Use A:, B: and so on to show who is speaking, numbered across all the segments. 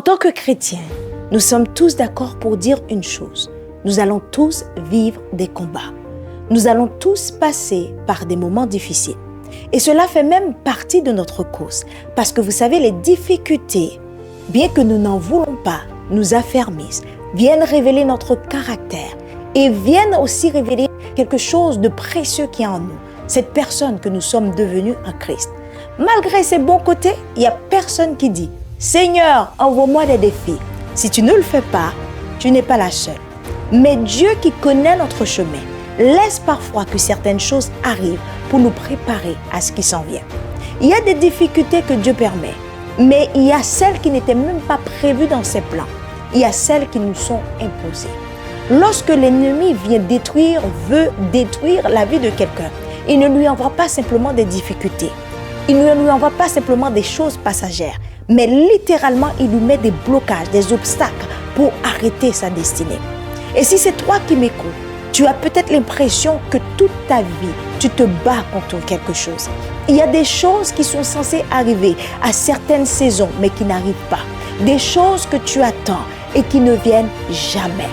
A: tant que chrétiens, nous sommes tous d'accord pour dire une chose. Nous allons tous vivre des combats. Nous allons tous passer par des moments difficiles. Et cela fait même partie de notre cause. Parce que vous savez, les difficultés, bien que nous n'en voulons pas, nous affermissent, viennent révéler notre caractère et viennent aussi révéler quelque chose de précieux qui est en nous. Cette personne que nous sommes devenus en Christ. Malgré ses bons côtés, il n'y a personne qui dit « Seigneur, envoie-moi des défis ». Si tu ne le fais pas, tu n'es pas la seule. Mais Dieu qui connaît notre chemin, laisse parfois que certaines choses arrivent pour nous préparer à ce qui s'en vient. Il y a des difficultés que Dieu permet, mais il y a celles qui n'étaient même pas prévues dans ses plans. Il y a celles qui nous sont imposées. Lorsque l'ennemi veut détruire la vie de quelqu'un, il ne lui envoie pas simplement des difficultés. Il ne lui envoie pas simplement des choses passagères, mais littéralement, il lui met des blocages, des obstacles pour arrêter sa destinée. Et si c'est toi qui m'écoutes, tu as peut-être l'impression que toute ta vie, tu te bats contre quelque chose. Il y a des choses qui sont censées arriver à certaines saisons, mais qui n'arrivent pas. Des choses que tu attends et qui ne viennent jamais.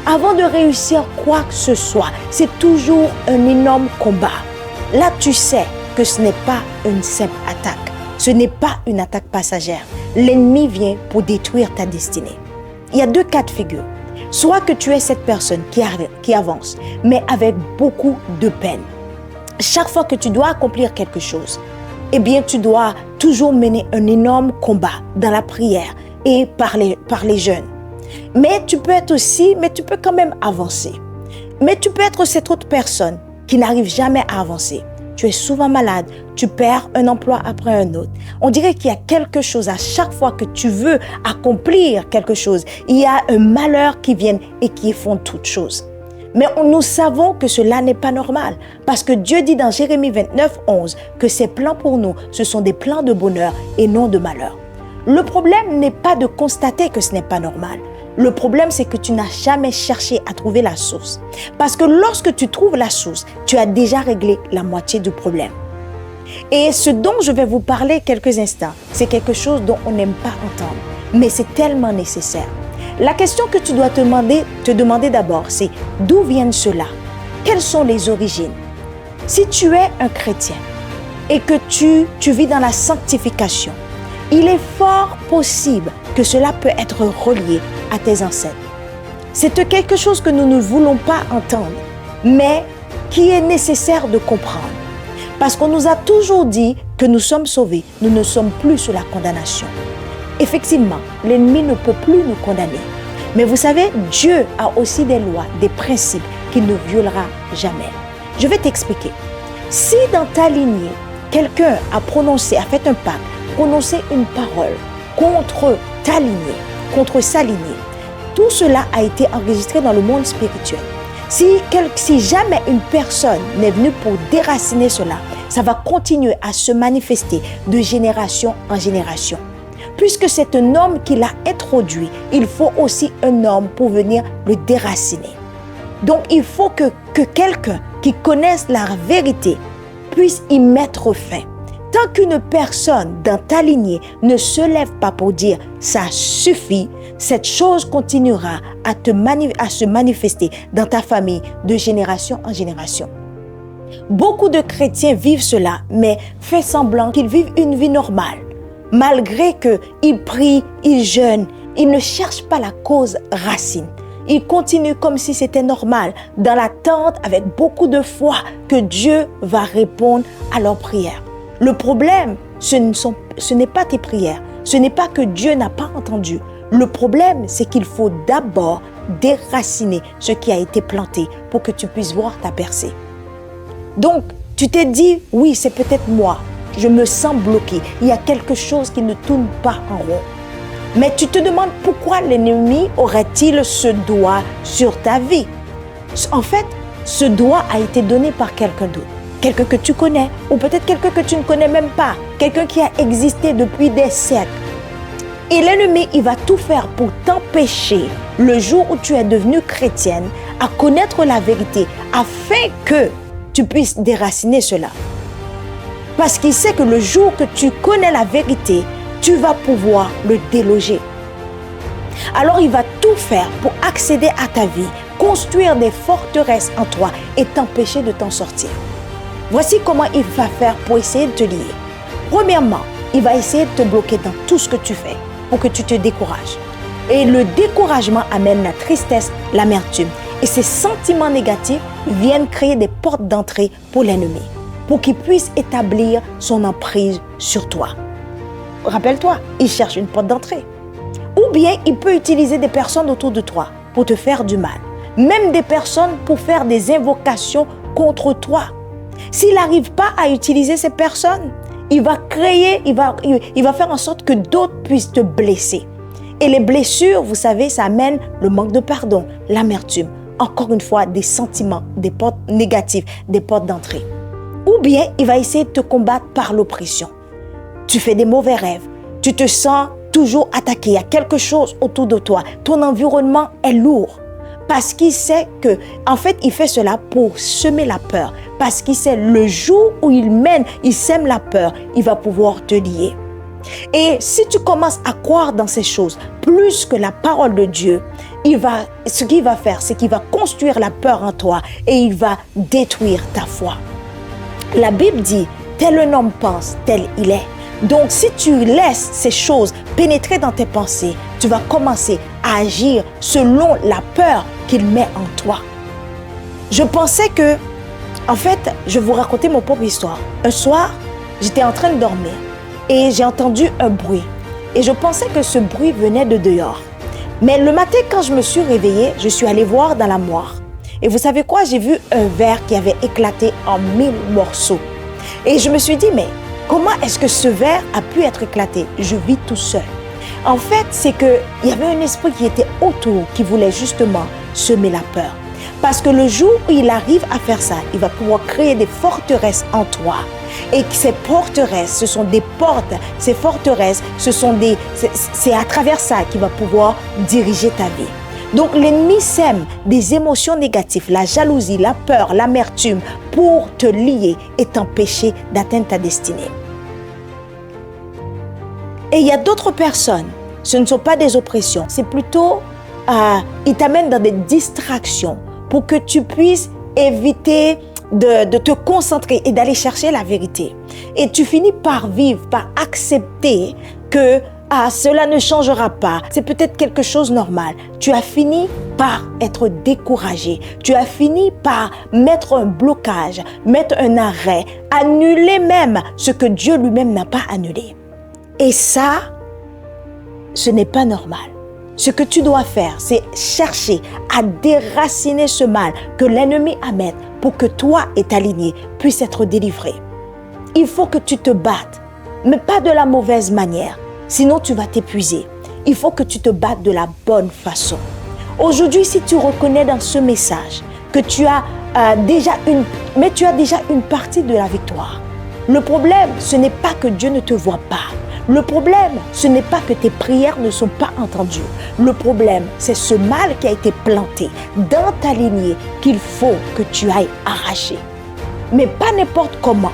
A: Avant de réussir quoi que ce soit, c'est toujours un énorme combat. Là, tu sais que ce n'est pas une simple attaque. Ce n'est pas une attaque passagère. L'ennemi vient pour détruire ta destinée. Il y a deux cas de figure. Soit que tu es cette personne qui avance, mais avec beaucoup de peine. Chaque fois que tu dois accomplir quelque chose, eh bien, tu dois toujours mener un énorme combat dans la prière et par les jeûnes. Mais tu peux quand même avancer. Mais tu peux être cette autre personne qui n'arrive jamais à avancer. Tu es souvent malade, tu perds un emploi après un autre. On dirait qu'il y a quelque chose à chaque fois que tu veux accomplir quelque chose. Il y a un malheur qui vient et qui effondre toute chose. Mais nous savons que cela n'est pas normal. Parce que Dieu dit dans Jérémie 29, 11 que ses plans pour nous, ce sont des plans de bonheur et non de malheur. Le problème n'est pas de constater que ce n'est pas normal. Le problème, c'est que tu n'as jamais cherché à trouver la source. Parce que lorsque tu trouves la source, tu as déjà réglé la moitié du problème. Et ce dont je vais vous parler quelques instants, c'est quelque chose dont on n'aime pas entendre. Mais c'est tellement nécessaire. La question que tu dois te demander d'abord, c'est d'où viennent ceux-là? Quelles sont les origines? Si tu es un chrétien et que tu vis dans la sanctification, il est fort possible que cela peut être relié à tes ancêtres. C'est quelque chose que nous ne voulons pas entendre, mais qui est nécessaire de comprendre. Parce qu'on nous a toujours dit que nous sommes sauvés, nous ne sommes plus sous la condamnation. Effectivement, l'ennemi ne peut plus nous condamner. Mais vous savez, Dieu a aussi des lois, des principes qu'il ne violera jamais. Je vais t'expliquer. Si dans ta lignée, quelqu'un a fait un pacte, prononcé une parole contre ta lignée, contre sa lignée, tout cela a été enregistré dans le monde spirituel. Si jamais une personne n'est venue pour déraciner cela, ça va continuer à se manifester de génération en génération. Puisque c'est un homme qui l'a introduit, il faut aussi un homme pour venir le déraciner. Donc il faut que quelqu'un qui connaisse la vérité puisse y mettre fin. Tant qu'une personne dans ta lignée ne se lève pas pour dire « ça suffit », cette chose continuera à se manifester dans ta famille de génération en génération. Beaucoup de chrétiens vivent cela, mais font semblant qu'ils vivent une vie normale. Malgré qu'ils prient, ils jeûnent, ils ne cherchent pas la cause racine. Ils continuent comme si c'était normal, dans l'attente avec beaucoup de foi que Dieu va répondre à leurs prières. Le problème, ce n'est pas tes prières. Ce n'est pas que Dieu n'a pas entendu. Le problème, c'est qu'il faut d'abord déraciner ce qui a été planté pour que tu puisses voir ta percée. Donc, tu t'es dit, oui, c'est peut-être moi. Je me sens bloqué. Il y a quelque chose qui ne tourne pas en rond. Mais tu te demandes pourquoi l'ennemi aurait-il ce doigt sur ta vie? En fait, ce doigt a été donné par quelqu'un d'autre. Quelqu'un que tu connais, ou peut-être quelqu'un que tu ne connais même pas, quelqu'un qui a existé depuis des siècles. Et l'ennemi, il va tout faire pour t'empêcher, le jour où tu es devenue chrétienne, à connaître la vérité, afin que tu puisses déraciner cela. Parce qu'il sait que le jour que tu connais la vérité, tu vas pouvoir le déloger. Alors il va tout faire pour accéder à ta vie, construire des forteresses en toi et t'empêcher de t'en sortir. Voici comment il va faire pour essayer de te lier. Premièrement, il va essayer de te bloquer dans tout ce que tu fais pour que tu te décourages. Et le découragement amène la tristesse, l'amertume. Et ces sentiments négatifs viennent créer des portes d'entrée pour l'ennemi, pour qu'il puisse établir son emprise sur toi. Rappelle-toi, il cherche une porte d'entrée. Ou bien il peut utiliser des personnes autour de toi pour te faire du mal. Même des personnes pour faire des invocations contre toi. S'il n'arrive pas à utiliser ces personnes, il va faire en sorte que d'autres puissent te blesser. Et les blessures, vous savez, ça amène le manque de pardon, l'amertume. Encore une fois, des sentiments, des portes négatives, des portes d'entrée. Ou bien, il va essayer de te combattre par l'oppression. Tu fais des mauvais rêves, tu te sens toujours attaqué, il y a quelque chose autour de toi. Ton environnement est lourd. Parce qu'il sait que, en fait, il fait cela pour semer la peur. Parce qu'il sait le jour où il sème la peur, il va pouvoir te lier. Et si tu commences à croire dans ces choses, plus que la parole de Dieu, ce qu'il va faire, c'est qu'il va construire la peur en toi et il va détruire ta foi. La Bible dit, tel un homme pense, tel il est. Donc, si tu laisses ces choses pénétrer dans tes pensées, tu vas commencer à agir selon la peur qu'il met en toi. Je pensais que, en fait, je vais vous raconter mon propre histoire. Un soir, j'étais en train de dormir et j'ai entendu un bruit. Et je pensais que ce bruit venait de dehors. Mais le matin, quand je me suis réveillée, je suis allée voir dans la moire. Et vous savez quoi? J'ai vu un verre qui avait éclaté en 1000 morceaux. Et je me suis dit, mais comment est-ce que ce verre a pu être éclaté? Je vis tout seul. En fait, c'est qu'il y avait un esprit qui était autour, qui voulait justement semer la peur. Parce que le jour où il arrive à faire ça, il va pouvoir créer des forteresses en toi. Et ces forteresses, ce sont des portes. Ces forteresses, c'est à travers ça qu'il va pouvoir diriger ta vie. Donc l'ennemi sème des émotions négatives, la jalousie, la peur, l'amertume pour te lier et t'empêcher d'atteindre ta destinée. Et il y a d'autres personnes, ce ne sont pas des oppressions, c'est plutôt, ils t'amènent dans des distractions pour que tu puisses éviter de te concentrer et d'aller chercher la vérité. Et tu finis par vivre, par accepter que cela ne changera pas, c'est peut-être quelque chose de normal. Tu as fini par être découragé. Tu as fini par mettre un blocage, mettre un arrêt, annuler même ce que Dieu lui-même n'a pas annulé. Et ça, ce n'est pas normal. Ce que tu dois faire, c'est chercher à déraciner ce mal que l'ennemi amène pour que toi et ta lignée puissent être délivrés. Il faut que tu te battes, mais pas de la mauvaise manière. Sinon, tu vas t'épuiser. Il faut que tu te battes de la bonne façon. Aujourd'hui, si tu reconnais dans ce message que tu as déjà une partie de la victoire. Le problème, ce n'est pas que Dieu ne te voit pas. Le problème, ce n'est pas que tes prières ne sont pas entendues. Le problème, c'est ce mal qui a été planté dans ta lignée qu'il faut que tu ailles arracher. Mais pas n'importe comment.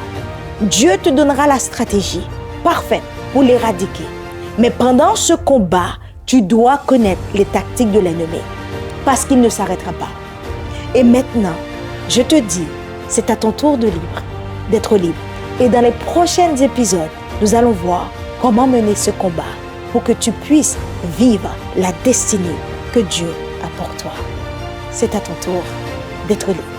A: Dieu te donnera la stratégie parfaite pour l'éradiquer. Mais pendant ce combat, tu dois connaître les tactiques de l'ennemi parce qu'il ne s'arrêtera pas. Et maintenant, je te dis, c'est à ton tour d'être libre. Et dans les prochains épisodes, nous allons voir comment mener ce combat pour que tu puisses vivre la destinée que Dieu a pour toi. C'est à ton tour d'être libre.